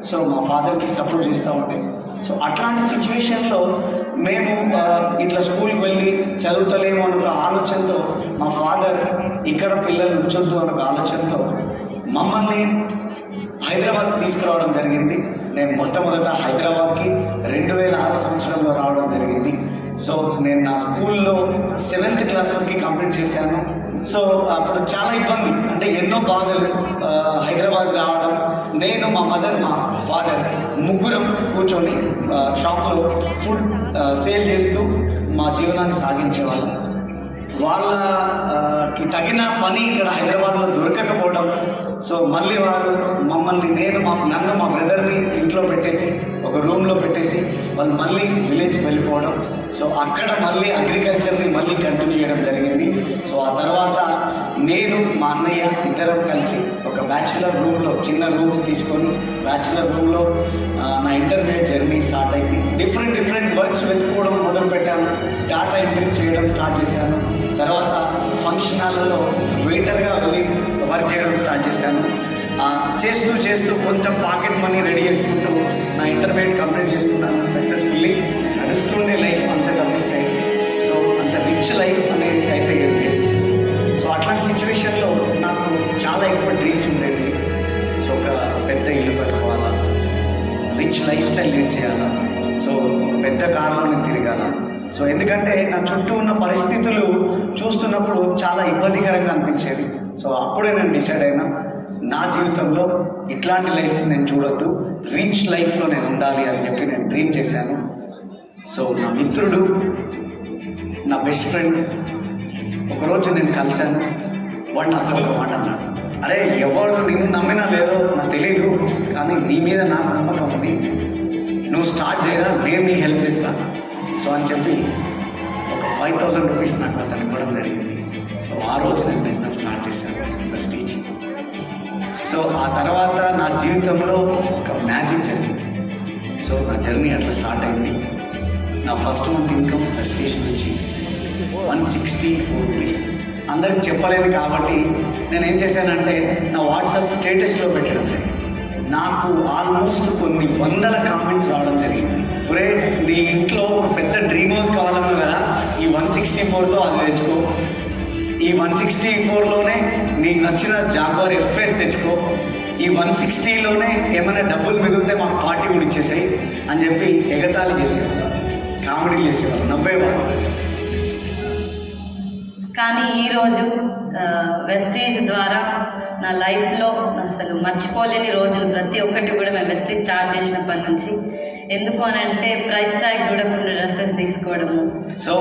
So మా ఫాదర్కి support చేస్తూ ఉండే. సో అట్లాంటి సిచ్యువేషన్లో మేము ఇట్లా స్కూల్కి వెళ్ళి చదువుతలేము అనే ఒక ఆలోచనతో మా ఫాదర్ ఇక్కడ పిల్లలు ఉంచొద్దు అనే ఒక ఆలోచనతో మమ్మల్ని హైదరాబాద్ తీసుకురావడం జరిగింది. నేను మొట్టమొదట హైదరాబాద్కి 2006 సంవత్సరంలో రావడం జరిగింది. సో నేను నా స్కూల్లో 7th క్లాస్ వరకు కంప్లీట్ చేశాను. సో అప్పుడు చాలా ఇబ్బంది, అంటే ఎన్నో బాధలు. హైదరాబాద్ రావడం, నేను మా మదర్ మా ఫాదర్ ముగ్గురం కూర్చొని షాప్లో ఫుడ్ సేల్ చేస్తూ మా జీవనాన్ని సాగించేవాళ్ళం. వాళ్ళకి తగిన పని ఇక్కడ హైదరాబాద్లో దొరకకపోవడం, సో మళ్ళీ వారు మమ్మల్ని నన్ను మా బ్రదర్ని ఇంట్లో పెట్టేసి ఒక రూమ్లో పెట్టేసి వాళ్ళు మళ్ళీ విలేజ్కి వెళ్ళిపోవడం. సో అక్కడ మళ్ళీ అగ్రికల్చర్ని మళ్ళీ కంటిన్యూ చేయడం జరిగింది. సో ఆ తర్వాత నేను మా అన్నయ్య ఇద్దరం కలిసి ఒక బ్యాచులర్ రూమ్లో చిన్న రూమ్ తీసుకొని బ్యాచులర్ రూమ్లో నా ఇంటర్మీడియట్ జర్నీ స్టార్ట్ అయింది. డిఫరెంట్ వర్క్స్ వెతుక్కోవడం మొదలుపెట్టాను. డాటా ఎంట్రీస్ చేయడం స్టార్ట్ చేశాను. తర్వాత ఫంక్షన్ హాల్లో వెయిటర్గా వెళ్ళి వర్క్ చేయడం స్టార్ట్ చేశాను. చేస్తూ కొంచెం పాకెట్ మనీ రెడీ చేసుకుంటూ నా ఇంటర్మీడియట్ కంప్లీట్ చేసుకున్నాను సక్సెస్ఫుల్లీ. నడుస్తుండే లైఫ్ అంతే తప్పిస్తే సో అంత రిచ్ లైఫ్ అనేది అయితే ఉంది. సో అట్లాంటి సిచ్యువేషన్లో నాకు చాలా ఎక్కువ డ్రీమ్స్ ఉండేవి. సో ఒక పెద్ద ఇల్లు కట్టుకోవాలా, రిచ్ లైఫ్ స్టైల్ లీడ్ చేయాలా, సో ఒక పెద్ద కారులో నేను తిరగాల. సో ఎందుకంటే నా చుట్టూ ఉన్న పరిస్థితులు చూస్తున్నప్పుడు చాలా ఇబ్బందికరంగా అనిపించేది. సో అప్పుడే నేను డిసైడ్ అయినా నా జీవితంలో ఇట్లాంటి లైఫ్ నేను చూడొద్దు, రిచ్ లైఫ్లో నేను ఉండాలి అని చెప్పి నేను డ్రీమ్ చేశాను. సో నా మిత్రుడు, నా బెస్ట్ ఫ్రెండ్ ఒకరోజు నేను కలిశాను. వాడు నాతో ఒక మాట అన్నాడు, అరే ఎవరు నిన్ను నమ్మినా లేదో నాకు తెలియదు, కానీ నీ మీద నాకు నమ్మకం ఉంది, నువ్వు స్టార్ట్ చేయరా, నేను నీకు హెల్ప్ చేస్తాను. సో అని చెప్పి ఒక 5,000 రూపీస్ నాకు అతను ఇవ్వడం జరిగింది. సో ఆ రోజు నేను బిజినెస్ స్టార్ట్ చేశాను, ప్రెస్టీజ్. సో ఆ తర్వాత నా జీవితంలో ఒక మ్యాజిక్ జరిగింది. సో నా జర్నీ అట్లా స్టార్ట్ అయింది. నా ఫస్ట్ మంత్ ఇన్కమ్ ప్రెస్టీజ్ నుంచి 164 రూపీస్. అందరికి చెప్పలేదు కాబట్టి నేను ఏం చేశానంటే నా వాట్సాప్ స్టేటస్లో పెట్టడం జరిగింది. నాకు ఆల్మోస్ట్ కొన్ని వందల కామెంట్స్ రావడం జరిగింది. ఒరే నీ ఇంట్లో ఒక పెద్ద డ్రీమ్ హౌస్ కావాలన్నా కదా, ఈ 164తో అది తెచ్చుకో, ఈ 164లోనే నీకు నచ్చిన జాగ్వార్ FS తెచ్చుకో, ఈ 160లోనే ఏమైనా డబ్బులు మిగిలితే మాకు పార్టీ కూడా ఇచ్చేసాయి అని చెప్పి ఎగతాళి చేసేవాళ్ళు, కామెడీ చేసేవాళ్ళు, నవ్వేవాళ్ళు. కానీ ఈరోజు వెస్టీజ్ ద్వారా నా లైఫ్లో అసలు మర్చిపోలేని రోజులు ప్రతి ఒక్కటి కూడా మేము వెస్టీజ్ స్టార్ట్ చేసినప్పటి నుంచి. ఎందుకు అని అంటే ప్రైస్ ట్యాగ్ చూడకుండా డ్రెస్సెస్ తీసుకోవడము. సో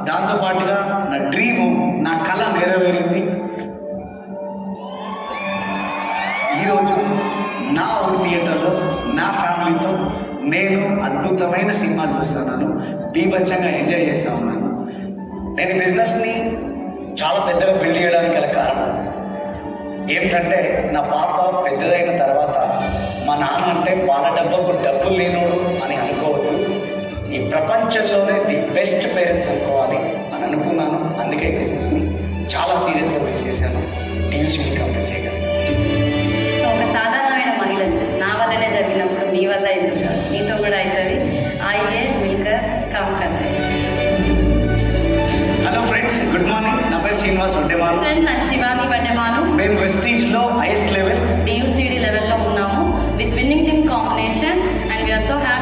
దాంతోపాటుగా నా డ్రీము, నా కళ నెరవేరింది. ఈరోజు నా ఓన్ థియేటర్లో నా ఫ్యామిలీతో నేను అద్భుతమైన సినిమా చూస్తున్నాను, బీభత్సంగా ఎంజాయ్ చేస్తూ ఉన్నాను. నేను బిజినెస్ని చాలా పెద్దగా బిల్డ్ చేయడానికి గల కారణం ఏమిటంటే నా పాప పెద్దదైన తర్వాత మా నాన్న అంటే పాల డబ్బకు డబ్బులు లేనోడు అని అనుకోవద్దు, ఈ ప్రపంచంలోనే ది బెస్ట్ పేరెంట్స్ అనుకోవాలి అని అనుకున్నాను. అందుకే బిజినెస్ని చాలా సీరియస్గా బిల్డ్ చేశాను, టీవీసీని కంప్లీట్ చేయగలిగాను. సో ఒక సాధారణమైన మహిళలు నా వల్లనే జరిగినప్పుడు మీ వల్ల ఎందుకు కాదు, మీతో కూడా అవుతుంది. ఆయిలే మిల్కర్ కాంకర్. Hello friends, good morning. నా పేరు శ్రీనివాస్ వడ్డేమాను. Friends, and Shivani Vaddemanu. మేము వెస్టీజ్లో హైయెస్ట్ లెవెల్ DUCD లెవెల్లో ఉన్నాము with winning team combination, and we are so happy